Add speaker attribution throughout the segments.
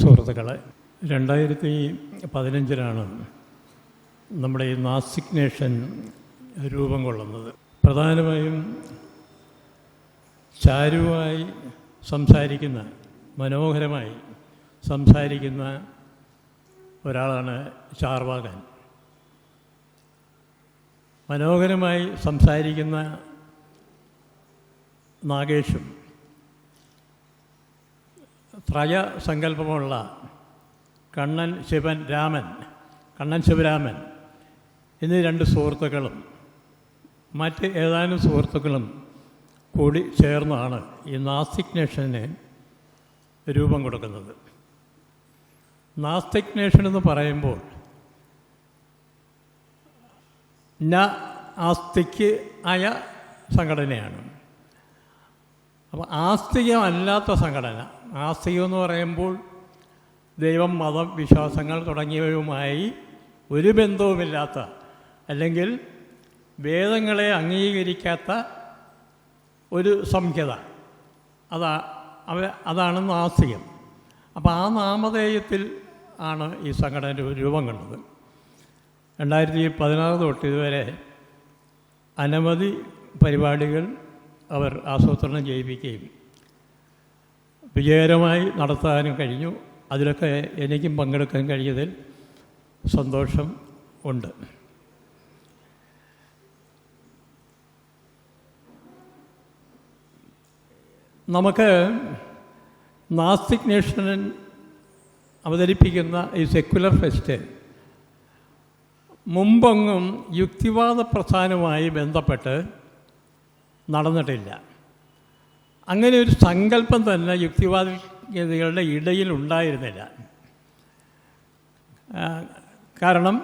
Speaker 1: സുഹൃത്തുക്കളെ, 2015 നമ്മുടെ ഈ നാസ്തിക് നേഷൻ രൂപം കൊള്ളുന്നത്. പ്രധാനമായും ചാരുവായി സംസാരിക്കുന്ന, മനോഹരമായി സംസാരിക്കുന്ന ഒരാളാണ് ചാർവാകൻ. മനോഹരമായി സംസാരിക്കുന്ന നാഗേഷും, ത്രയ സങ്കല്പമുള്ള കണ്ണൻ ശിവരാമൻ എന്നീ രണ്ട് സുഹൃത്തുക്കളും മറ്റ് ഏതാനും സുഹൃത്തുക്കളും കൂടി ചേർന്നാണ് ഈ നാസ്തിക് നേഷന് രൂപം കൊടുക്കുന്നത്. നാസ്തിക് നേഷൻ എന്ന് പറയുമ്പോൾ ആസ്തിക് ആയ സംഘടനയാണ്. അപ്പോൾ ആസ്തികമല്ലാത്ത സംഘടന, ആസ്തികം എന്ന് പറയുമ്പോൾ ദൈവം, മതം, വിശ്വാസങ്ങൾ തുടങ്ങിയവയുമായി ഒരു ബന്ധവുമില്ലാത്ത, അല്ലെങ്കിൽ വേദങ്ങളെ അംഗീകരിക്കാത്ത ഒരു സംഖ്യത, അതാണ് നാസ്തികം. അപ്പോൾ ആ നാമധേയത്തിൽ ആണ് ഈ സംഘടന രൂപം കൊണ്ടത്. 2016 തൊട്ട് ഇതുവരെ അനവധി പരിപാടികൾ അവർ ആസൂത്രണം ചെയ്യിപ്പിക്കുകയും വിജയകരമായി നടത്താനും കഴിഞ്ഞു. അതിലൊക്കെ എനിക്കും പങ്കെടുക്കാൻ കഴിഞ്ഞതിൽ സന്തോഷം ഉണ്ട്. നമുക്ക് നാസ്തിക് നേഷൻ അവതരിപ്പിക്കുന്ന ഈ സെക്യുലർ ഫെസ്റ്റ് മുമ്പൊന്നും യുക്തിവാദ പ്രസ്ഥാനവുമായി ബന്ധപ്പെട്ട് നടന്നിട്ടില്ല. അങ്ങനെ ഒരു സങ്കല്പം തന്നെ യുക്തിവാദികളുടെ ഇടയിൽ ഉണ്ടായിരുന്നില്ല. കാരണം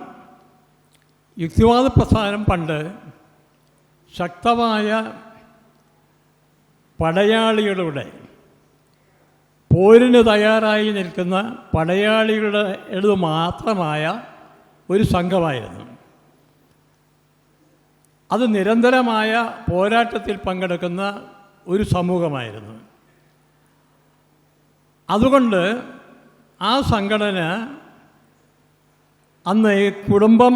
Speaker 1: യുക്തിവാദ പ്രസ്ഥാനം പണ്ട് ശക്തമായ പടയാളികളുടെ, പോരിന് തയ്യാറായി നിൽക്കുന്ന പടയാളികളുടെ മാത്രമായ ഒരു സംഘമായിരുന്നു. അത് നിരന്തരമായ പോരാട്ടത്തിൽ പങ്കെടുക്കുന്ന ഒരു സമൂഹമായിരുന്നു. അതുകൊണ്ട് ആ സംഘടന അന്ന് ഈ കുടുംബം,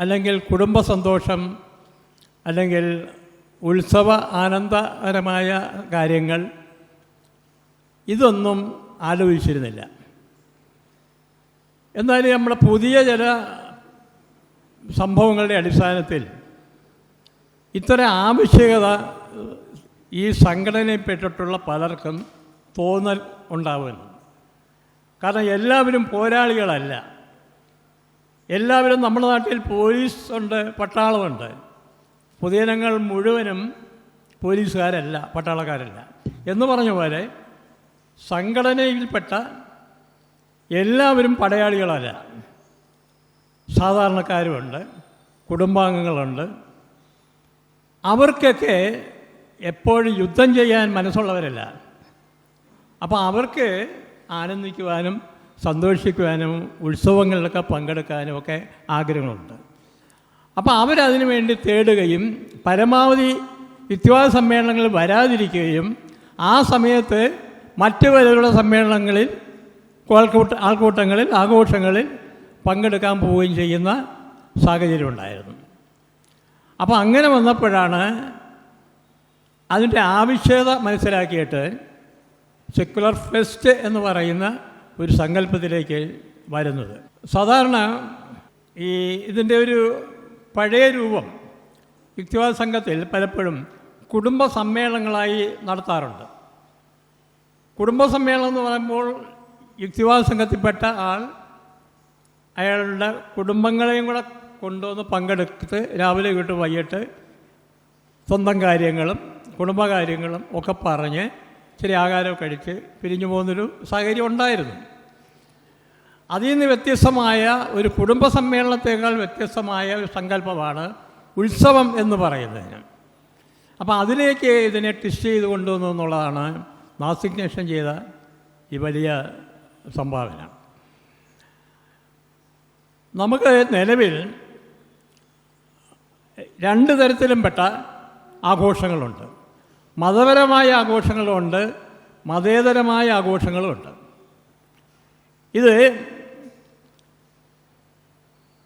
Speaker 1: അല്ലെങ്കിൽ കുടുംബ സന്തോഷം, അല്ലെങ്കിൽ ഉത്സവ ആനന്ദകരമായ കാര്യങ്ങൾ, ഇതൊന്നും ആലോചിച്ചിരുന്നില്ല. എന്നാൽ നമ്മുടെ പുതിയ ചില സംഭവങ്ങളുടെ അടിസ്ഥാനത്തിൽ ഇത്തരം ആവശ്യകത ഈ സംഘടനയിൽപ്പെട്ടിട്ടുള്ള പലർക്കും തോന്നൽ ഉണ്ടാവുന്നു. കാരണം എല്ലാവരും പോരാളികളല്ല. എല്ലാവരും നമ്മുടെ നാട്ടിൽ പോലീസ് ഉണ്ട്, പട്ടാളമുണ്ട്. പൊതുജനങ്ങൾ മുഴുവനും പോലീസുകാരല്ല, പട്ടാളക്കാരല്ല എന്ന് പറഞ്ഞ പോലെ സംഘടനയിൽപ്പെട്ട എല്ലാവരും പടയാളികളല്ല. സാധാരണക്കാരുമുണ്ട്, കുടുംബാംഗങ്ങളുണ്ട്. അവർക്കൊക്കെ എപ്പോഴും യുദ്ധം ചെയ്യാൻ മനസ്സുള്ളവരല്ല. അപ്പോൾ അവർക്ക് ആനന്ദിക്കുവാനും സന്തോഷിക്കുവാനും ഉത്സവങ്ങളിലൊക്കെ പങ്കെടുക്കാനും ഒക്കെ ആഗ്രഹങ്ങളുണ്ട്. അപ്പോൾ അവരതിനു വേണ്ടി തേടുകയും പരമാവധി യുക്തിവാദ സമ്മേളനങ്ങളിൽ വരാതിരിക്കുകയും ആ സമയത്ത് മറ്റു പലരുടെ സമ്മേളനങ്ങളിൽ, ആൾക്കൂട്ടങ്ങളിൽ, ആഘോഷങ്ങളിൽ പങ്കെടുക്കാൻ പോവുകയും ചെയ്യുന്ന സാഹചര്യം ഉണ്ടായിരുന്നു. അപ്പോൾ അങ്ങനെ വന്നപ്പോഴാണ് അതിൻ്റെ ആവശ്യകത മനസ്സിലാക്കിയിട്ട് സെക്യുലർ ഫെസ്റ്റ് എന്ന് പറയുന്ന ഒരു സങ്കല്പത്തിലേക്ക് വരുന്നത്. സാധാരണ ഇതിൻ്റെ ഒരു പഴയ രൂപം യുക്തിവാദ സംഘത്തിൽ പലപ്പോഴും കുടുംബ സമ്മേളനങ്ങളായി നടത്താറുണ്ട്. കുടുംബ സമ്മേളനം എന്ന് പറയുമ്പോൾ യുക്തിവാദ സംഘത്തിൽപ്പെട്ട അയാളുടെ കുടുംബങ്ങളെയും കൂടെ കൊണ്ടുവന്ന് പങ്കെടുത്ത് രാവിലെ വിട്ട് വൈകിട്ട് സ്വന്തം കാര്യങ്ങളും കുടുംബകാര്യങ്ങളും ഒക്കെ പറഞ്ഞ് ഇച്ചിരി ആഹാരമൊക്കെ കഴിച്ച് പിരിഞ്ഞു പോകുന്നൊരു സാഹചര്യം ഉണ്ടായിരുന്നു. അതിൽ നിന്ന് വ്യത്യസ്തമായ ഒരു കുടുംബ സമ്മേളനത്തേക്കാൾ വ്യത്യസ്തമായ ഒരു സങ്കല്പമാണ് ഉത്സവം എന്ന് പറയുന്നതിന്. അപ്പോൾ അതിലേക്ക് ഇതിനെ ട്വിസ്റ്റ് ചെയ്ത് കൊണ്ടുവന്നു എന്നുള്ളതാണ് നാസ്തിക് നേഷൻ ചെയ്ത ഈ വലിയ സംഭാവന. നമുക്ക് നിലവിൽ രണ്ട് തരത്തിലും പെട്ട ആഘോഷങ്ങളുണ്ട്. മതപരമായ ആഘോഷങ്ങളുമുണ്ട്, മതേതരമായ ആഘോഷങ്ങളുമുണ്ട്. ഇത്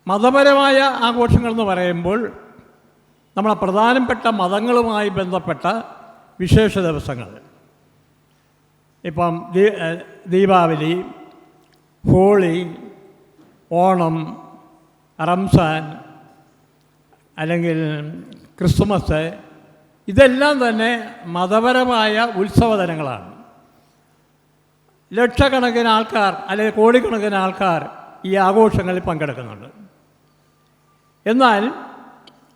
Speaker 1: മതപരമായ ആഘോഷങ്ങളെന്ന് പറയുമ്പോൾ നമ്മളെ പ്രധാനപ്പെട്ട മതങ്ങളുമായി ബന്ധപ്പെട്ട വിശേഷ ദിവസങ്ങൾ, ഇപ്പം ദീപാവലി, ഹോളി, ഓണം, റംസാൻ അല്ലെങ്കിൽ ക്രിസ്തുമസ്, ഇതെല്ലാം തന്നെ മതപരമായ ഉത്സവ ദിനങ്ങളാണ്. ലക്ഷക്കണക്കിന് ആൾക്കാർ അല്ലെങ്കിൽ കോടിക്കണക്കിന് ആൾക്കാർ ഈ ആഘോഷങ്ങളിൽ പങ്കെടുക്കുന്നുണ്ട്. എന്നാൽ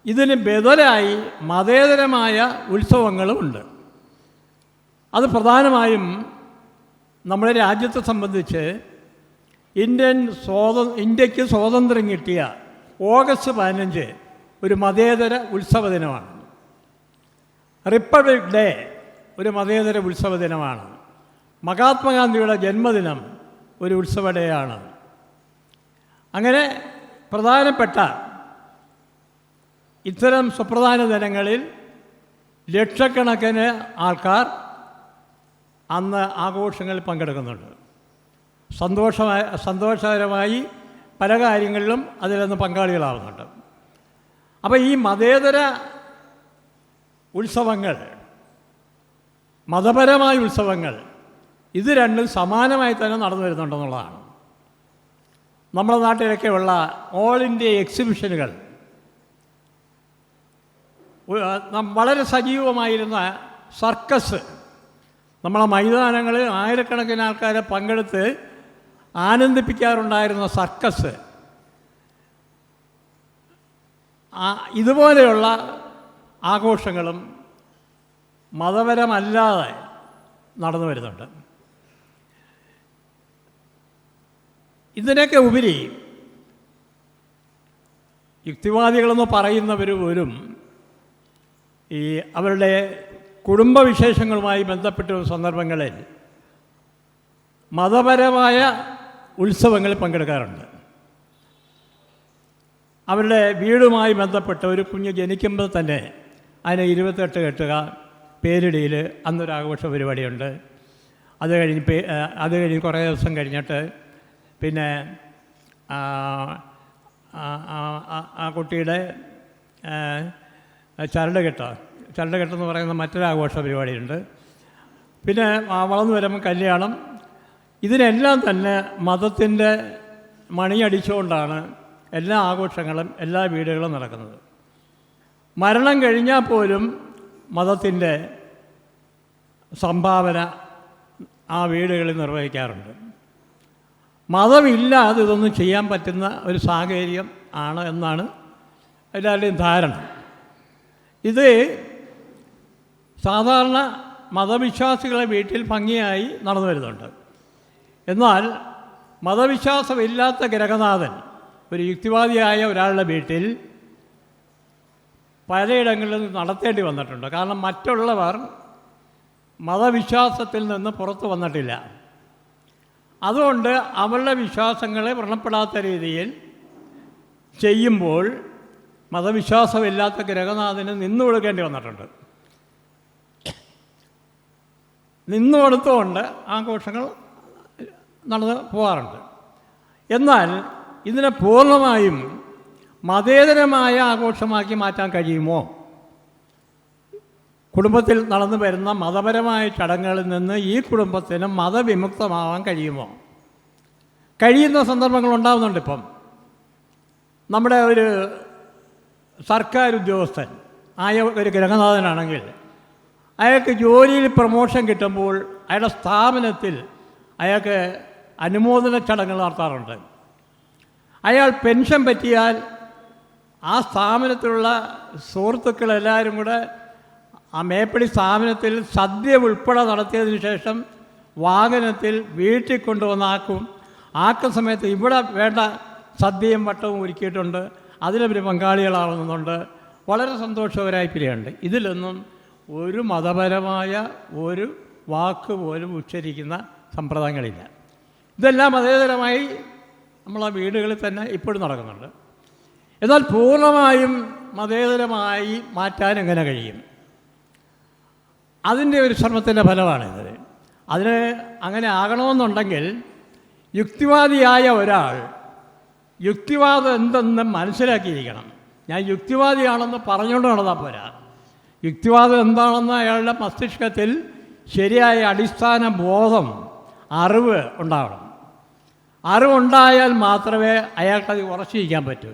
Speaker 1: ഇതിന് ബദലായി മതേതരമായ ഉത്സവങ്ങളുമുണ്ട്. അത് പ്രധാനമായും നമ്മുടെ രാജ്യത്തെ സംബന്ധിച്ച് ഇന്ത്യക്ക് സ്വാതന്ത്ര്യം കിട്ടിയ ഓഗസ്റ്റ് 15 ഒരു മതേതര ഉത്സവ ദിനമാണ്. റിപ്പബ്ലിക് ഡേ ഒരു മതേതര ഉത്സവ ദിനമാണ്. മഹാത്മാഗാന്ധിയുടെ ജന്മദിനം ഒരു ഉത്സവ ഡേ ആണ്. അങ്ങനെ പ്രധാനപ്പെട്ട ഇത്തരം സുപ്രധാന ദിനങ്ങളിൽ ലക്ഷക്കണക്കിന് ആൾക്കാർ അന്ന് ആഘോഷങ്ങളിൽ പങ്കെടുക്കുന്നുണ്ട്. സന്തോഷകരമായി പല കാര്യങ്ങളിലും അതിലൊന്ന് പങ്കാളികളാവുന്നുണ്ട്. അപ്പോൾ ഈ മതേതര ഉത്സവങ്ങൾ, മതപരമായ ഉത്സവങ്ങൾ, ഇത് രണ്ടും സമാനമായി തന്നെ നടന്നു വരുന്നുണ്ടെന്നുള്ളതാണ്. നമ്മുടെ നാട്ടിലൊക്കെയുള്ള ഓൾ ഇന്ത്യ എക്സിബിഷനുകൾ, വളരെ സജീവമായിരുന്ന സർക്കസ്, നമ്മളെ മൈതാനങ്ങളിൽ ആയിരക്കണക്കിന് ആൾക്കാരെ പങ്കെടുത്ത് ആനന്ദിപ്പിക്കാറുണ്ടായിരുന്ന സർക്കസ്, ഇതുപോലെയുള്ള ആഘോഷങ്ങളും മതപരമല്ലാതെ നടന്നു വരുന്നുണ്ട്. ഇതിനൊക്കെ ഉപരി യുക്തിവാദികളെന്ന് പറയുന്നവർ പോലും ഈ അവരുടെ കുടുംബവിശേഷങ്ങളുമായി ബന്ധപ്പെട്ട സന്ദർഭങ്ങളിൽ മതപരമായ ഉത്സവങ്ങളിൽ പങ്കെടുക്കാറുണ്ട്. അവരുടെ വീടുമായി ബന്ധപ്പെട്ട ഒരു കുഞ്ഞ് ജനിക്കുമ്പോൾ തന്നെ അതിന് 28 കെട്ടുക, പേരിടിയിൽ, അന്നൊരാഘോഷ പരിപാടിയുണ്ട്. അത് കഴിഞ്ഞ് കുറേ ദിവസം കഴിഞ്ഞിട്ട് പിന്നെ ആ കുട്ടിയുടെ ചരടുകെട്ടെന്ന് പറയുന്ന മറ്റൊരാഘോഷ പരിപാടിയുണ്ട്. പിന്നെ വളർന്നു വരുമ്പോൾ കല്യാണം. ഇതിനെല്ലാം തന്നെ മതത്തിൻ്റെ മണിയടിച്ചുകൊണ്ടാണ് എല്ലാ ആഘോഷങ്ങളും എല്ലാ വീടുകളും നടക്കുന്നത്. മരണം കഴിഞ്ഞാൽ പോലും മതത്തിൻ്റെ സംഭാവന ആ വീടുകളിൽ നിർവഹിക്കാറുണ്ട്. മതമില്ലാതെ ഇതൊന്നും ചെയ്യാൻ പറ്റുന്ന ഒരു സാഹചര്യം ആണ് എന്നാണ് എല്ലാവരുടെയും ധാരണ. ഇത് സാധാരണ മതവിശ്വാസികളെ വീട്ടിൽ ഭംഗിയായി നടന്നു വരുന്നുണ്ട്. എന്നാൽ മതവിശ്വാസമില്ലാത്ത ഗ്രഹനാഥൻ, ഒരു യുക്തിവാദിയായ ഒരാളുടെ വീട്ടിൽ പലയിടങ്ങളിലും നടത്തേണ്ടി വന്നിട്ടുണ്ട്. കാരണം മറ്റുള്ളവർ മതവിശ്വാസത്തിൽ നിന്ന് പുറത്തു വന്നിട്ടില്ല. അതുകൊണ്ട് അവരുടെ വിശ്വാസങ്ങളെ വ്രണപ്പെടാത്ത രീതിയിൽ ചെയ്യുമ്പോൾ മതവിശ്വാസമില്ലാത്ത ഗ്രഹനാഥന് നിന്നു കൊടുക്കേണ്ടി വന്നിട്ടുണ്ട്. നിന്നു കൊടുത്തുകൊണ്ട് ആഘോഷങ്ങൾ നടന്ന് പോകാറുണ്ട്. എന്നാൽ ഇതിനെ പൂർണ്ണമായും മതേതരമായ ആഘോഷമാക്കി മാറ്റാൻ കഴിയുമോ? കുടുംബത്തിൽ നടന്നു വരുന്ന മതപരമായ ചടങ്ങുകളിൽ നിന്ന് ഈ കുടുംബത്തിന് മതവിമുക്തമാവാൻ കഴിയുമോ? കഴിയുന്ന സന്ദർഭങ്ങൾ ഉണ്ടാകുന്നുണ്ട്. ഇപ്പം നമ്മുടെ ഒരു സർക്കാർ ഉദ്യോഗസ്ഥൻ ആയ ഒരു ഗ്രഹനാഥനാണെങ്കിൽ അയാൾക്ക് ജോലിയിൽ പ്രമോഷൻ കിട്ടുമ്പോൾ അയാളുടെ സ്ഥാപനത്തിൽ അയാൾക്ക് അനുമോദന ചടങ്ങുകൾ നടത്താറുണ്ട്. അയാൾ പെൻഷൻ പറ്റിയാൽ ആ സ്ഥാപനത്തിലുള്ള സുഹൃത്തുക്കളെല്ലാവരും കൂടെ ആ മേപ്പടി സ്ഥാപനത്തിൽ സദ്യ ഉൾപ്പെടെ നടത്തിയതിന് ശേഷം വാഹനത്തിൽ വീട്ടിൽ കൊണ്ടുവന്ന് ആക്കുന്ന സമയത്ത് ഇവിടെ വേണ്ട സദ്യയും വട്ടവും ഒരുക്കിയിട്ടുണ്ട്. അതിലവർ പങ്കാളികളാവുന്നുണ്ട്. വളരെ സന്തോഷകരമായി പിരിയുണ്ട്. ഇതിലൊന്നും ഒരു മതപരമായ ഒരു വാക്ക് പോലും ഉച്ചരിക്കുന്ന സമ്പ്രദായങ്ങളില്ല. ഇതെല്ലാം മതേതരമായി നമ്മളെ വീടുകളിൽ തന്നെ ഇപ്പോഴും നടക്കുന്നുണ്ട്. എന്നാൽ പൂർണ്ണമായും മതേതരമായി മാറ്റാൻ എങ്ങനെ കഴിയും? അതിൻ്റെ ഒരു ശ്രമത്തിൻ്റെ ഫലമാണിത്. അതിന് അങ്ങനെ ആകണമെന്നുണ്ടെങ്കിൽ യുക്തിവാദിയായ ഒരാൾ യുക്തിവാദം എന്തെന്ന് മനസ്സിലാക്കിയിരിക്കണം. ഞാൻ യുക്തിവാദിയാണെന്ന് പറഞ്ഞുകൊണ്ട് നടന്നാൽ പോരാ. യുക്തിവാദം എന്താണെന്ന് അയാളുടെ മസ്തിഷ്കത്തിൽ ശരിയായ അടിസ്ഥാന ബോധം, അറിവ് ഉണ്ടാകണം. അറിവുണ്ടായാൽ മാത്രമേ അയാൾക്കത് ഉറച്ചിരിക്കാൻ പറ്റൂ.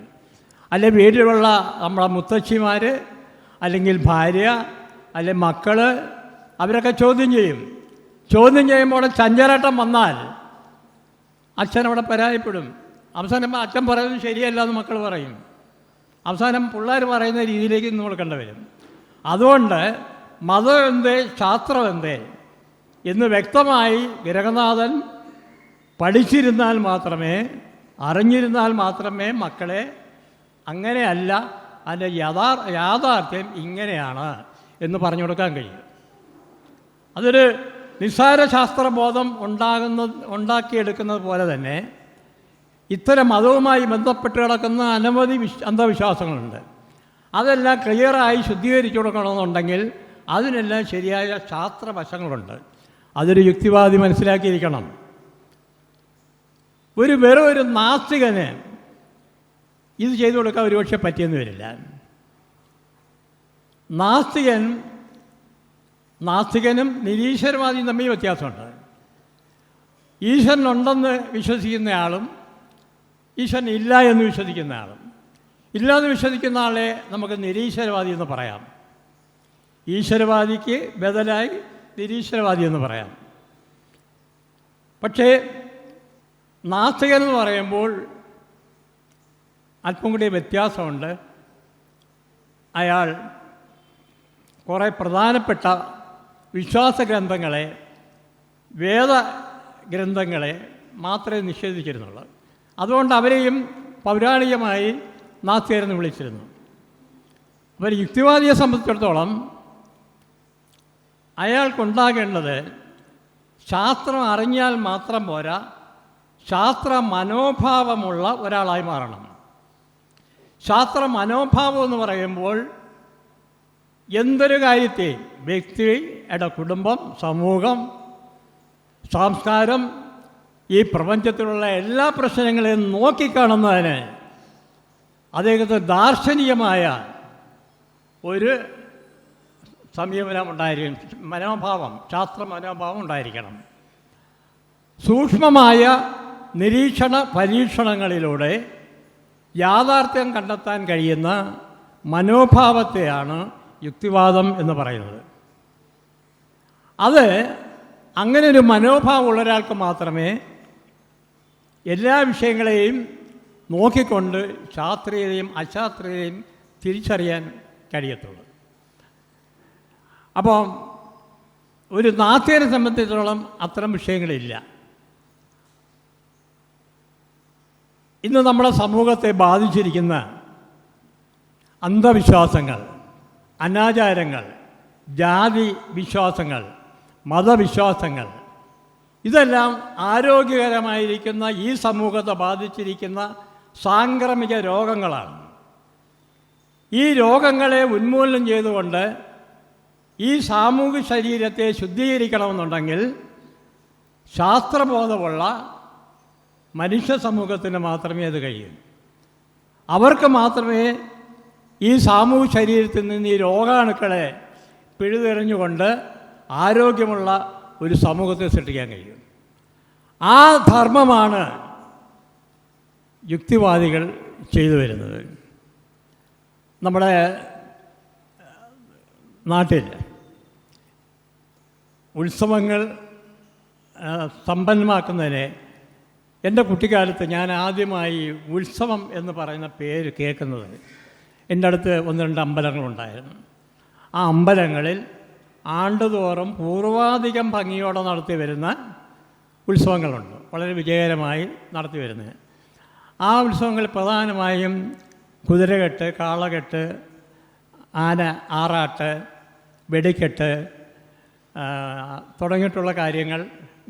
Speaker 1: അല്ലെങ്കിൽ വീട്ടിലുള്ള നമ്മളെ മുത്തശ്ശിമാർ, അല്ലെങ്കിൽ ഭാര്യ, അല്ലെങ്കിൽ മക്കൾ, അവരൊക്കെ ചോദ്യം ചെയ്യും. ചോദ്യം ചെയ്യുമ്പോൾ ചഞ്ചലട്ടം വന്നാൽ അച്ഛൻ അവിടെ പരാതിപ്പെടും. അവസാനം അച്ഛൻ പറയുന്നത് ശരിയല്ല എന്ന് മക്കൾ പറയും. അവസാനം പിള്ളേർ പറയുന്ന രീതിയിലേക്ക് നമ്മൾ കണ്ടുവരും. അതുകൊണ്ട് മതം എന്തേ ശാസ്ത്രം എന്തേ എന്ന് വ്യക്തമായി ഗൃഹനാഥൻ പഠിച്ചിരുന്നാൽ മാത്രമേ, അറിഞ്ഞിരുന്നാൽ മാത്രമേ മക്കളെ അങ്ങനെയല്ല, അതിൻ്റെ യാഥാർത്ഥ്യം ഇങ്ങനെയാണ് എന്ന് പറഞ്ഞു കൊടുക്കാൻ കഴിയും. അതൊരു നിസ്സാര ശാസ്ത്രബോധം ഉണ്ടാക്കിയെടുക്കുന്നത് പോലെ തന്നെ ഇത്തരം മതവുമായി ബന്ധപ്പെട്ട് കിടക്കുന്ന അനവധി അന്ധവിശ്വാസങ്ങളുണ്ട്. അതെല്ലാം ക്ലിയറായി ശുദ്ധീകരിച്ചു കൊടുക്കണമെന്നുണ്ടെങ്കിൽ അതിനെല്ലാം ശരിയായ ശാസ്ത്രവശങ്ങളുണ്ട്. അതൊരു യുക്തിവാദി മനസ്സിലാക്കിയിരിക്കണം. വെറും ഒരു നാസ്തികന് ഇത് ചെയ്തു കൊടുക്കാൻ ഒരുപക്ഷെ പറ്റിയെന്ന് വരില്ല. നാസ്തികനും നിരീശ്വരവാദിയും തമ്മിൽ വ്യത്യാസമുണ്ട്. ഈശ്വരനുണ്ടെന്ന് വിശ്വസിക്കുന്നയാളും ഈശ്വരൻ ഇല്ല എന്ന് വിശ്വസിക്കുന്ന ആളും. ഇല്ല എന്ന് വിശ്വസിക്കുന്ന ആളെ നമുക്ക് നിരീശ്വരവാദി എന്ന് പറയാം. ഈശ്വരവാദിക്ക് ബദലായി നിരീശ്വരവാദി എന്ന് പറയാം. പക്ഷേ നാസ്തികൻ എന്ന് പറയുമ്പോൾ അല്പം കൂടി വ്യത്യാസമുണ്ട്. അയാൾ കുറേ പ്രധാനപ്പെട്ട വിശ്വാസ ഗ്രന്ഥങ്ങളെ, വേദഗ്രന്ഥങ്ങളെ മാത്രമേ നിഷേധിച്ചിരുന്നുള്ളൂ. അതുകൊണ്ട് അവരെയും പൗരാണികമായി നാസ്തികരെന്ന് വിളിച്ചിരുന്നു. അപ്പോൾ യുക്തിവാദിയെ സംബന്ധിച്ചിടത്തോളം അയാൾക്കുണ്ടാകേണ്ടത് ശാസ്ത്രം അറിഞ്ഞാൽ മാത്രം പോരാ, ശാസ്ത്ര മനോഭാവമുള്ള ഒരാളായി മാറണം. ശാസ്ത്ര മനോഭാവം എന്ന് പറയുമ്പോൾ എന്തൊരു കാര്യത്തെയും വ്യക്തിയുടെ കുടുംബം, സമൂഹം, സംസ്കാരം, ഈ പ്രപഞ്ചത്തിലുള്ള എല്ലാ പ്രശ്നങ്ങളെയും നോക്കിക്കാണുന്നതിന് അദ്ദേഹത്തിന് ദാർശനികമായ ഒരു സമീപനം ഉണ്ടായിരിക്കണം. ശാസ്ത്ര മനോഭാവം ഉണ്ടായിരിക്കണം. സൂക്ഷ്മമായ നിരീക്ഷണ പരീക്ഷണങ്ങളിലൂടെ യാഥാർത്ഥ്യം കണ്ടെത്താൻ കഴിയുന്ന മനോഭാവത്തെയാണ് യുക്തിവാദം എന്ന് പറയുന്നത്. അത് അങ്ങനെ ഒരു മനോഭാവമുള്ള ഒരാൾക്ക് മാത്രമേ എല്ലാ വിഷയങ്ങളെയും നോക്കിക്കൊണ്ട് ശാസ്ത്രീയതയും അശാസ്ത്രീയതയും തിരിച്ചറിയാൻ കഴിയത്തുള്ളൂ. അപ്പോൾ ഒരു നാസ്തികനെ സംബന്ധിച്ചിടത്തോളം അത്തരം വിഷയങ്ങളില്ല. ഇന്ന് നമ്മുടെ സമൂഹത്തെ ബാധിച്ചിരിക്കുന്ന അന്ധവിശ്വാസങ്ങൾ, അനാചാരങ്ങൾ, ജാതി വിശ്വാസങ്ങൾ, മതവിശ്വാസങ്ങൾ, ഇതെല്ലാം ആരോഗ്യകരമായിരിക്കുന്ന ഈ സമൂഹത്തെ ബാധിച്ചിരിക്കുന്ന സാംക്രമിക രോഗങ്ങളാണ്. ഈ രോഗങ്ങളെ ഉന്മൂലനം ചെയ്തുകൊണ്ട് ഈ സാമൂഹിക ശരീരത്തെ ശുദ്ധീകരിക്കണമെന്നുണ്ടെങ്കിൽ ശാസ്ത്രബോധമുള്ള മനുഷ്യ സമൂഹത്തിന് മാത്രമേ അത് കഴിയൂ. അവർക്ക് മാത്രമേ ഈ സാമൂഹിക ശരീരത്തിൽ നിന്ന് ഈ രോഗാണുക്കളെ പിഴുതെറിഞ്ഞുകൊണ്ട് ആരോഗ്യമുള്ള ഒരു സമൂഹത്തെ സൃഷ്ടിക്കാൻ കഴിയും. ആ ധർമ്മമാണ് യുക്തിവാദികൾ ചെയ്തു വരുന്നത്. നമ്മുടെ നാട്ടിൽ ഉത്സവങ്ങൾ സമ്പന്നമാക്കുന്നതിന് എൻ്റെ കുട്ടിക്കാലത്ത് ഞാൻ ആദ്യമായി ഉത്സവം എന്ന് പറയുന്ന പേര് കേൾക്കുന്നത് എൻ്റെ അടുത്ത് 1-2 അമ്പലങ്ങളുണ്ടായിരുന്നു. ആ അമ്പലങ്ങളിൽ ആണ്ടുതോറും പൂർവാധികം ഭംഗിയോടെ നടത്തി വരുന്ന ഉത്സവങ്ങളുണ്ട്, വളരെ വിജയകരമായി നടത്തി വരുന്നത്. ആ ഉത്സവങ്ങൾ പ്രധാനമായും കുതിരകെട്ട്, കാളകെട്ട്, ആറാട്ട്, വെടിക്കെട്ട് തുടങ്ങിയിട്ടുള്ള കാര്യങ്ങൾ.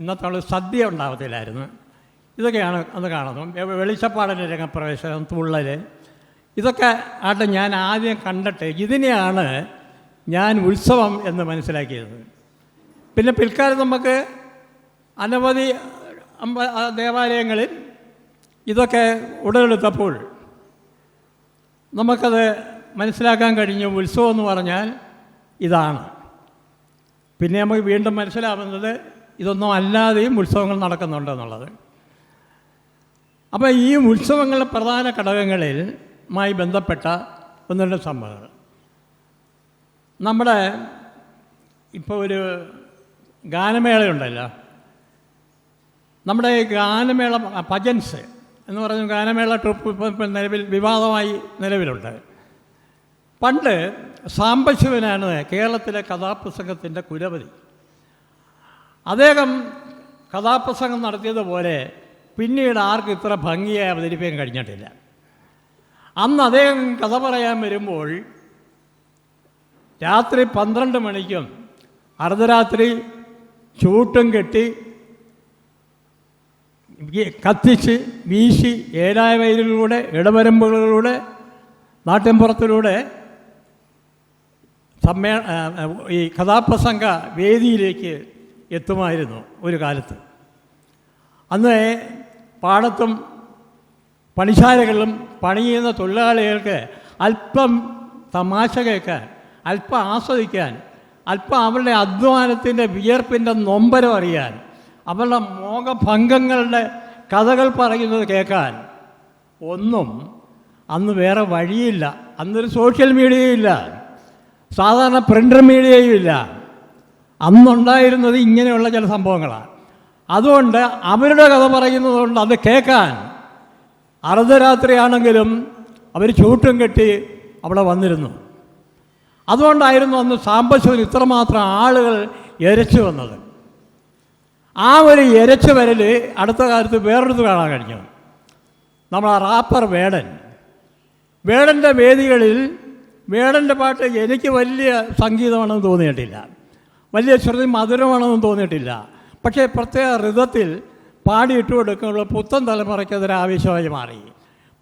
Speaker 1: ഇന്നത്തെ സദ്യ ഉണ്ടാകത്തില്ലായിരുന്നു. ഇതൊക്കെയാണ് അന്ന് കാണുന്നത്. വെളിച്ചപ്പാടിൻ്റെ രംഗപ്രവേശനം, തുള്ളൽ, ഇതൊക്കെ ആട്ടെ ഞാൻ ആദ്യം കണ്ടിട്ട് ഇതിനെയാണ് ഞാൻ ഉത്സവം എന്ന് മനസ്സിലാക്കിയത്. പിന്നെ പിൽക്കാലത്ത് നമുക്ക് അനവധി ദേവാലയങ്ങളിൽ ഇതൊക്കെ ഉടലെടുത്തപ്പോൾ നമുക്കത് മനസ്സിലാക്കാൻ കഴിഞ്ഞു. ഉത്സവം എന്ന് പറഞ്ഞാൽ ഇതാണ്. പിന്നെ നമുക്ക് വീണ്ടും മനസ്സിലാവുന്നത് ഇതൊന്നും അല്ലാതെയും ഉത്സവങ്ങൾ നടക്കുന്നുണ്ടെന്നുള്ളത്. അപ്പോൾ ഈ ഉത്സവങ്ങളുടെ പ്രധാന ഘടകങ്ങളിലുമായി ബന്ധപ്പെട്ട ഒന്ന് രണ്ട് സംഭവങ്ങൾ നമ്മുടെ ഇപ്പോൾ ഒരു ഗാനമേളയുണ്ടല്ലോ. നമ്മുടെ ഗാനമേള ഭജൻസ് എന്ന് പറഞ്ഞ ഗാനമേള ട്രൂപ്പ് ഇപ്പം നിലവിൽ വിവാദമായി നിലവിലുണ്ട്. പണ്ട് സാംബശിവനാണ് കേരളത്തിലെ കഥാപ്രസംഗത്തിൻ്റെ കുലപതി. അദ്ദേഹം കഥാപ്രസംഗം നടത്തിയതുപോലെ പിന്നീട് ആർക്കും ഇത്ര ഭംഗിയായി അവതരിപ്പിക്കാൻ കഴിഞ്ഞിട്ടില്ല. അന്ന് അദ്ദേഹം കഥ പറയാൻ വരുമ്പോൾ രാത്രി 12 മണിക്കും അർദ്ധരാത്രി ചൂട്ടും കെട്ടി കത്തിച്ച് വീശി ഏഴായ വയലിലൂടെ ഇടവരമ്പുകളിലൂടെ നാട്ടിൻപുറത്തിലൂടെ ഈ കഥാപ്രസംഗ വേദിയിലേക്ക് എത്തുമായിരുന്നു ഒരു കാലത്ത്. അന്ന് പാടത്തും പണിശാലകളിലും പണി ചെയ്യുന്ന തൊഴിലാളികൾക്ക് അല്പം തമാശ കേൾക്കാൻ, അല്പം ആസ്വദിക്കാൻ, അല്പം അവരുടെ അധ്വാനത്തിൻ്റെ വിയർപ്പിൻ്റെ നൊമ്പരം അറിയാൻ, അവരുടെ മോഹഭംഗങ്ങളുടെ കഥകൾ പറയുന്നത് കേൾക്കാൻ ഒന്നും അന്ന് വേറെ വഴിയില്ല. അന്നൊരു സോഷ്യൽ മീഡിയയില്ല, സാധാരണ പ്രിൻ്റർ മീഡിയയും ഇല്ല. അന്നുണ്ടായിരുന്നത് ഇങ്ങനെയുള്ള ചില സംഭവങ്ങളാണ്. അതുകൊണ്ട് അവരുടെ കഥ പറയുന്നതുകൊണ്ട് അത് കേൾക്കാൻ അർദ്ധരാത്രിയാണെങ്കിലും അവർ ചൂട്ടും കെട്ടി അവിടെ വന്നിരുന്നു. അതുകൊണ്ടായിരുന്നു അന്ന് സാംബശിവന് ഇത്രമാത്രം ആളുകൾ എരച്ചു വന്നത്. ആ ഒരു എരച്ചു വരൽ അടുത്ത കാലത്ത് വേറൊരിടത്ത് കാണാൻ കഴിഞ്ഞു. നമ്മളെ റാപ്പർ വേടൻ്റെ വേദികളിൽ വേടൻ്റെ പാട്ട് എനിക്ക് വലിയ സംഗീതമാണെന്ന് തോന്നിയിട്ടില്ല, വലിയ ശ്രുതി മധുരമാണെന്ന് തോന്നിയിട്ടില്ല. പക്ഷേ പ്രത്യേക ഋതത്തിൽ പാടിയിട്ട് കൊടുക്കുമ്പോൾ പുത്തൻ തലമുറയ്ക്ക് അതൊരു ആവേശമായി മാറി.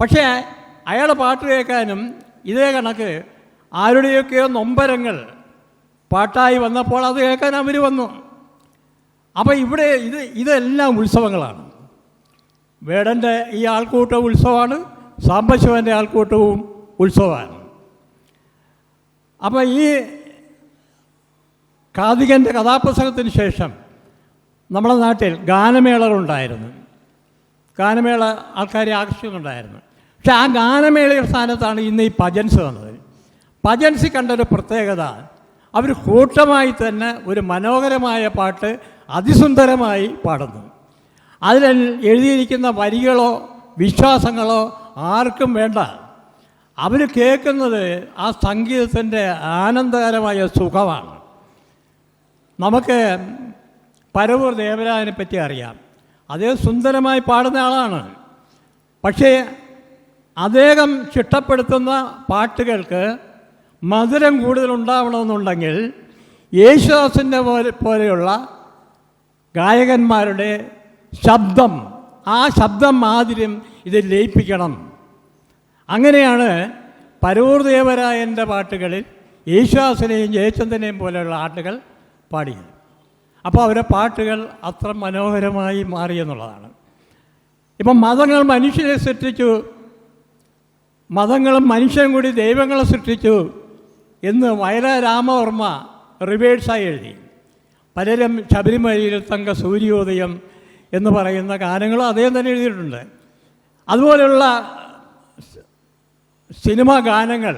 Speaker 1: പക്ഷേ അയാളുടെ പാട്ട് കേൾക്കാനും ഇതേ കണക്ക് ആരുടെയൊക്കെയോ നൊമ്പരങ്ങൾ പാട്ടായി വന്നപ്പോൾ അത് കേൾക്കാൻ അവർ വന്നു. അപ്പോൾ ഇവിടെ ഇതെല്ലാം ഉത്സവങ്ങളാണ്. വേടൻ്റെ ഈ ആൾക്കൂട്ടം ഉത്സവമാണ്, സാംബശിവൻ്റെ ആൾക്കൂട്ടവും ഉത്സവമാണ്. അപ്പോൾ ഈ കാതികൻ്റെ കഥാപ്രസംഗത്തിന് ശേഷം നമ്മുടെ നാട്ടിൽ ഗാനമേളകളുണ്ടായിരുന്നു. ഗാനമേള ആൾക്കാരെ ആകർഷിക്കുന്നുണ്ടായിരുന്നു. പക്ഷെ ആ ഗാനമേളയുടെ സ്ഥാനത്താണ് ഇന്ന് ഈ ഭജൻസ് വന്നത്. ഭജൻസിൽ കണ്ടൊരു പ്രത്യേകത, അവർ കൂട്ടമായി തന്നെ ഒരു മനോഹരമായ പാട്ട് അതിസുന്ദരമായി പാടുന്നു. അതിൽ എഴുതിയിരിക്കുന്ന വരികളോ വിശ്വാസങ്ങളോ ആർക്കും വേണ്ട. അവർ കേൾക്കുന്നത് ആ സംഗീതത്തിൻ്റെ ആനന്ദകരമായ സുഖമാണ്. നമുക്ക് പരവൂർ ദേവരാജനെ പറ്റി അറിയാം. അദ്ദേഹം സുന്ദരമായി പാടുന്ന ആളാണ്. പക്ഷേ അദ്ദേഹം ചിട്ടപ്പെടുത്തുന്ന പാട്ടുകൾക്ക് മധുരം കൂടുതലുണ്ടാവണമെന്നുണ്ടെങ്കിൽ യേശുദാസിൻ്റെ പോലെയുള്ള ഗായകന്മാരുടെ ശബ്ദം, ആ ശബ്ദം മാധുര്യം ഇതിൽ ലയിപ്പിക്കണം. അങ്ങനെയാണ് പരവൂർ ദേവരായൻ്റെ പാട്ടുകളിൽ യേശുദാസിനെയും ജയചന്ദ്രനെയും പോലെയുള്ള ആട്ടുകൾ പാടിയത്. അപ്പോൾ അവരുടെ പാട്ടുകൾ അത്ര മനോഹരമായി മാറിയെന്നുള്ളതാണ്. ഇപ്പം മതങ്ങൾ മനുഷ്യരെ സൃഷ്ടിച്ചു, മതങ്ങളും മനുഷ്യനും കൂടി ദൈവങ്ങളെ സൃഷ്ടിച്ചു എന്ന് വയലാർ രാമവർമ്മ റിവേഴ്സായി എഴുതി. പലരും ശബരിമലയിൽ തങ്ക സൂര്യോദയം എന്ന് പറയുന്ന ഗാനങ്ങളും അദ്ദേഹം തന്നെ എഴുതിയിട്ടുണ്ട്. അതുപോലെയുള്ള സിനിമാ ഗാനങ്ങൾ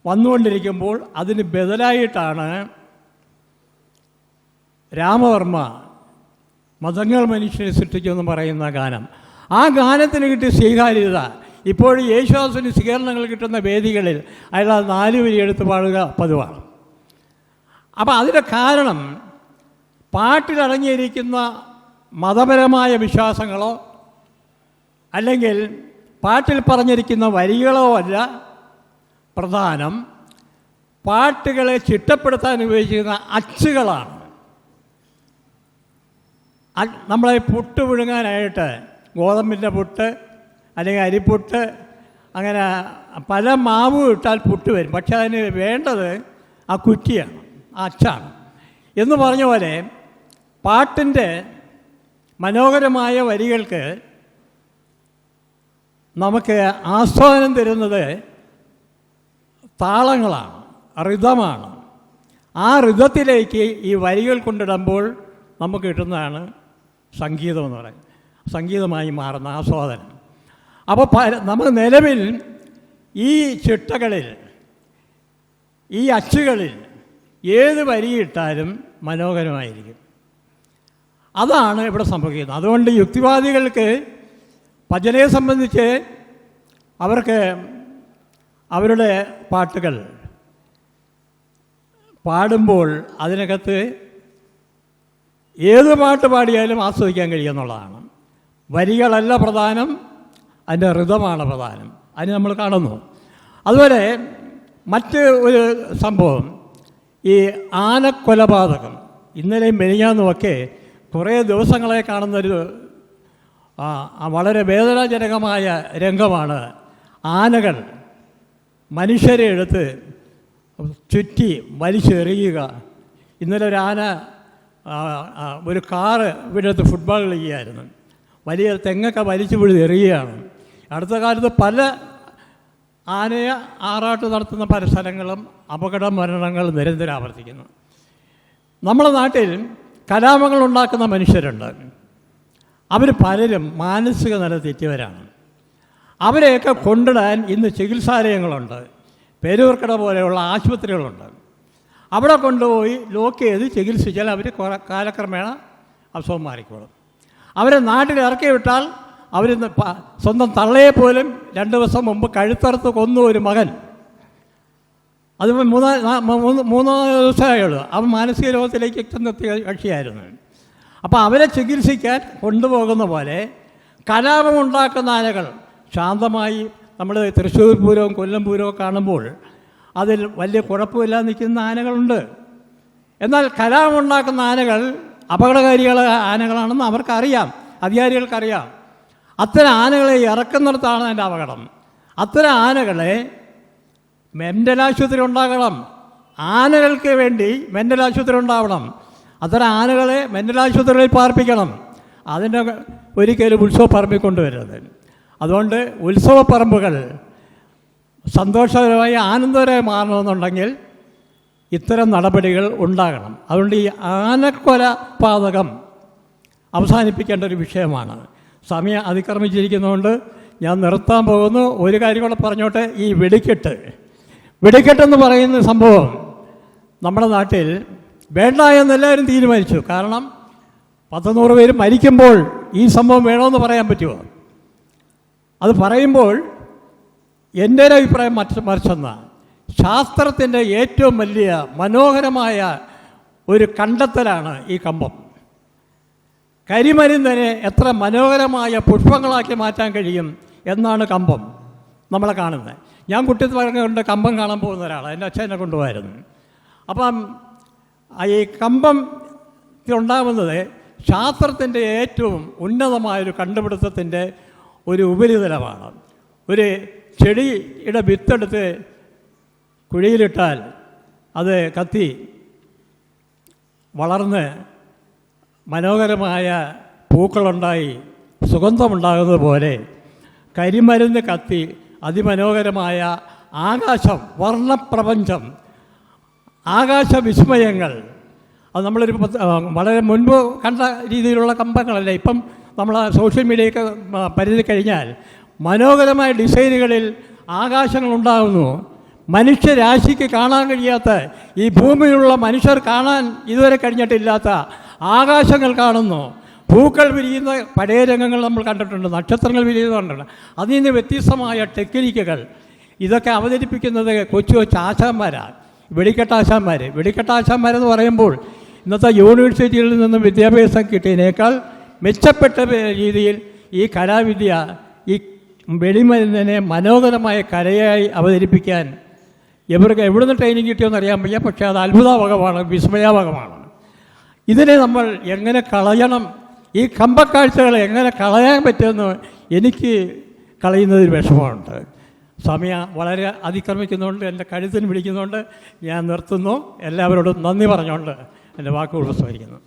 Speaker 1: വന്നുകൊണ്ടിരിക്കുമ്പോൾ അതിന് ബദലായിട്ടാണ് രാമവർമ്മ മതങ്ങൾ മനുഷ്യനെ സൃഷ്ടിക്കുമെന്ന് പറയുന്ന ഗാനം. ആ ഗാനത്തിന് കിട്ടിയ സ്വീകാര്യത ഇപ്പോഴും യേശുദാസിന് സ്വീകരണങ്ങൾ കിട്ടുന്ന വേദികളിൽ അയാൾ 4 വരി എടുത്ത് പാടുക പതിവാണ്. അപ്പോൾ അതിൻ്റെ കാരണം പാട്ടിലടങ്ങിയിരിക്കുന്ന മതപരമായ വിശ്വാസങ്ങളോ അല്ലെങ്കിൽ പാട്ടിൽ പറഞ്ഞിരിക്കുന്ന വരികളോ അല്ല പ്രധാനം, പാട്ടുകളെ ചിട്ടപ്പെടുത്താൻ ഉപയോഗിക്കുന്ന അച്ചുകളാണ്. നമ്മളെ പുട്ട് പുഴുങ്ങാനായിട്ട് ഗോതമ്പിൻ്റെ പുട്ട് അല്ലെങ്കിൽ അരിപ്പുട്ട് അങ്ങനെ പല മാവും ഇട്ടാൽ പുട്ട് വരും. പക്ഷെ അതിന് വേണ്ടത് ആ കുറ്റിയാണ്, ആ അച്ചാണ്. എന്ന് പറഞ്ഞ പോലെ പാട്ടിൻ്റെ മനോഹരമായ വരികൾക്ക് നമുക്ക് ആസ്വാദനം തരുന്നത് താളങ്ങളാണ്, ഋതമാണ്. ആ ഋതത്തിലേക്ക് ഈ വരികൾ കൊണ്ടിടുമ്പോൾ നമുക്ക് കിട്ടുന്നതാണ് സംഗീതം എന്ന് പറയുന്നത്, സംഗീതമായി മാറുന്ന ആസ്വാദനം. അപ്പോൾ നമുക്ക് നിലവിൽ ഈ ചിട്ടകളിൽ, ഈ അച്ചുകളിൽ ഏത് വരിയിട്ടാലും മനോഹരമായിരിക്കും. അതാണ് ഇവിടെ സംഭവിക്കുന്നത്. അതുകൊണ്ട് യുക്തിവാദികൾക്ക് ഭജനയെ സംബന്ധിച്ച് അവർക്ക് അവരുടെ പാട്ടുകൾ പാടുമ്പോൾ അതിനകത്ത് ഏത് പാട്ട് പാടിയാലും ആസ്വദിക്കാൻ കഴിയുമെന്നുള്ളതാണ്. വരികളല്ല പ്രധാനം, അതിൻ്റെ ഋതമാണ് പ്രധാനം. അതിന് നമ്മൾ കാണുന്നു. അതുപോലെ മറ്റ് ഒരു സംഭവം, ഈ ആനക്കൊലപാതകം ഇന്നലെയും മെനിഞ്ഞാന്നുമൊക്കെ കുറേ ദിവസങ്ങളെ കാണുന്നൊരു വളരെ വേദനാജനകമായ രംഗമാണ്. ആനകൾ മനുഷ്യരെ എടുത്ത് ചുറ്റി വലിച്ചെറിയുക. ഇന്നലെ ഒരു ആന ഒരു കാറ് ഇവിടുത്തെ ഫുട്ബോൾ കളിക്കുകയായിരുന്നു, വലിയ തെങ്ങൊക്കെ വലിച്ചു പിടിച്ച് എറിയുകയാണ്. അടുത്ത കാലത്ത് പല ആനയെ ആറാട്ട് നടത്തുന്ന പല സ്ഥലങ്ങളും അപകട മരണങ്ങൾ നിരന്തരം ആവർത്തിക്കുന്നു. നമ്മുടെ നാട്ടിൽ കലാപങ്ങൾ ഉണ്ടാക്കുന്ന മനുഷ്യരുണ്ട്. അവർ പലരും മാനസിക നില തെറ്റിയവരാണ്. അവരെയൊക്കെ കൊണ്ടിടാൻ ഇന്ന് ചികിത്സാലയങ്ങളുണ്ട്, പേരൂർക്കട പോലെയുള്ള ആശുപത്രികളുണ്ട്. അവിടെ കൊണ്ടുപോയി ലോക്ക് ചെയ്ത് ചികിത്സിച്ചാൽ അവർ കാലക്രമേണ അസുഖം മാറിക്കോളും. അവരെ നാട്ടിൽ ഇറക്കി വിട്ടാൽ അവർ സ്വന്തം തള്ളയെപ്പോലും 2 ദിവസം മുമ്പ് കഴുത്തറുത്ത് കൊന്നു ഒരു മകൻ. അത് 3 ദിവസമായുള്ളൂ. അവൻ മാനസിക രോഗത്തിലേക്ക് ചെന്നെത്തിയ കക്ഷിയായിരുന്നു. അപ്പോൾ അവരെ ചികിത്സിക്കാൻ കൊണ്ടുപോകുന്ന പോലെ കലാപമുണ്ടാക്കുന്ന ആനകൾ ശാന്തമായി നമ്മൾ തൃശ്ശൂർ പൂരവും കൊല്ലം പൂരവും കാണുമ്പോൾ അതിൽ വലിയ കുഴപ്പമില്ലാതെ നിൽക്കുന്ന ആനകളുണ്ട്. എന്നാൽ കലാപമുണ്ടാക്കുന്ന ആനകൾ അപകടകാരികളായ ആനകളാണെന്ന് അവർക്കറിയാം, അധികാരികൾക്കറിയാം. അത്തരം ആനകളെ ഇറക്കുന്നിടത്താണ് അതിൻ്റെ അപകടം. അത്തരം ആനകളെ മെൻ്റൽ ആശുപത്രി ഉണ്ടാകണം, ആനകൾക്ക് വേണ്ടി മെൻ്റൽ ആശുപത്രി ഉണ്ടാവണം. അത്തരം ആനകളെ മെൻ്റൽ ആശുപത്രികളിൽ പാർപ്പിക്കണം. അതിൻ്റെ ഒരിക്കലും ഉത്സവപ്പറമ്പിൽ കൊണ്ടുവരുന്നത്. അതുകൊണ്ട് ഉത്സവപ്പറമ്പുകൾ സന്തോഷകരമായി ആനന്ദകരമായി മാറണമെന്നുണ്ടെങ്കിൽ ഇത്തരം നടപടികൾ ഉണ്ടാകണം. അതുകൊണ്ട് ഈ ആനക്കൊലപാതകം അവസാനിപ്പിക്കേണ്ട ഒരു വിഷയമാണ്. സമയം അതിക്രമിച്ചിരിക്കുന്നതുകൊണ്ട് ഞാൻ നിർത്താൻ പോകുന്നു. ഒരു കാര്യം കൂടെ പറഞ്ഞോട്ടെ. ഈ വെടിക്കെട്ടെന്ന് പറയുന്ന സംഭവം നമ്മുടെ നാട്ടിൽ വേണ്ട എന്നെല്ലാവരും തീരുമാനിച്ചു. കാരണം 100 പേര് മരിക്കുമ്പോൾ ഈ സംഭവം വേണമെന്ന് പറയാൻ പറ്റുമോ? അത് പറയുമ്പോൾ എൻ്റെ ഒരു അഭിപ്രായം മറിച്ചെന്നാണ്. ശാസ്ത്രത്തിൻ്റെ ഏറ്റവും വലിയ മനോഹരമായ ഒരു കണ്ടെത്തലാണ് ഈ കമ്പം. കരിമരുന്നിനെ എത്ര മനോഹരമായ പുഷ്പങ്ങളാക്കി മാറ്റാൻ കഴിയും എന്നാണ് കമ്പം നമ്മളെ കാണുന്നത്. ഞാൻ കുട്ടിത്തം കൊണ്ട് കമ്പം കാണാൻ പോകുന്ന ഒരാളാണ്. എൻ്റെ അച്ഛനെ കൊണ്ടുപോയിരുന്നു. അപ്പം ഈ കമ്പം ഉണ്ടാകുന്നത് ശാസ്ത്രത്തിൻ്റെ ഏറ്റവും ഉന്നതമായൊരു കണ്ടുപിടുത്തത്തിൻ്റെ ഒരു ഉപരിതലമാണ്. ഒരു ചെടിയുടെ വിത്തെടുത്ത് കുഴിയിലിട്ടാൽ അത് കത്തി വളർന്ന് മനോഹരമായ പൂക്കളുണ്ടായി സുഗന്ധമുണ്ടാകുന്നത് പോലെ കരിമരുന്ന് കത്തി അതിമനോഹരമായ ആകാശം, വർണ്ണപ്രപഞ്ചം, ആകാശവിസ്മയങ്ങൾ, അത് നമ്മളൊരു വളരെ മുൻപ് കണ്ട രീതിയിലുള്ള കമ്പങ്ങളല്ല. ഇപ്പം നമ്മൾ സോഷ്യൽ മീഡിയയൊക്കെ പരിധി കഴിഞ്ഞാൽ മനോഹരമായ ഡിസൈനുകളിൽ ആകാശങ്ങളുണ്ടാകുന്നു. മനുഷ്യരാശിക്ക് കാണാൻ കഴിയാത്ത, ഈ ഭൂമിയിലുള്ള മനുഷ്യർ കാണാൻ ഇതുവരെ കഴിഞ്ഞിട്ടില്ലാത്ത ആകാശങ്ങൾ കാണുന്നു. പൂക്കൾ വിരിയുന്ന പഴയ രംഗങ്ങൾ നമ്മൾ കണ്ടിട്ടുണ്ട്, നക്ഷത്രങ്ങൾ വിരിയുന്നുണ്ട്. അതിൽ നിന്ന് വ്യത്യസ്തമായ ടെക്നിക്കുകൾ ഇതൊക്കെ അവതരിപ്പിക്കുന്നത് കൊച്ചു ആശാന്മാരാണ്, വെടിക്കെട്ടാശാന്മാരെന്ന് പറയുമ്പോൾ ഇന്നത്തെ യൂണിവേഴ്സിറ്റികളിൽ നിന്നും വിദ്യാഭ്യാസം കിട്ടിയതിനേക്കാൾ മെച്ചപ്പെട്ട രീതിയിൽ ഈ കലാവിദ്യ, ഈ വെടിമരുന്നിനെ മനോഹരമായ കലയായി അവതരിപ്പിക്കാൻ ഇവർക്ക് എവിടുന്ന് ട്രെയിനിങ് കിട്ടിയോന്ന് അറിയാൻ വയ്യ. പക്ഷേ അത് അത്ഭുതാവകമാണ്, വിസ്മയാവകമാണ്. ഇതിനെ നമ്മൾ എങ്ങനെ കളയണം, ഈ കമ്പക്കാഴ്ചകളെ എങ്ങനെ കളയാൻ പറ്റുമെന്ന് എനിക്ക് കളയുന്നതിൽ വിഷമമുണ്ട്. സമയം വളരെ അതിക്രമിക്കുന്നതുകൊണ്ട്, എൻ്റെ കഴുത്തിന് പിടിക്കുന്നതുകൊണ്ട് ഞാൻ നിർത്തുന്നു. എല്ലാവരോടും നന്ദി പറഞ്ഞുകൊണ്ട് എൻ്റെ വാക്കുകൾ ഉപസംഹരിക്കുന്നു.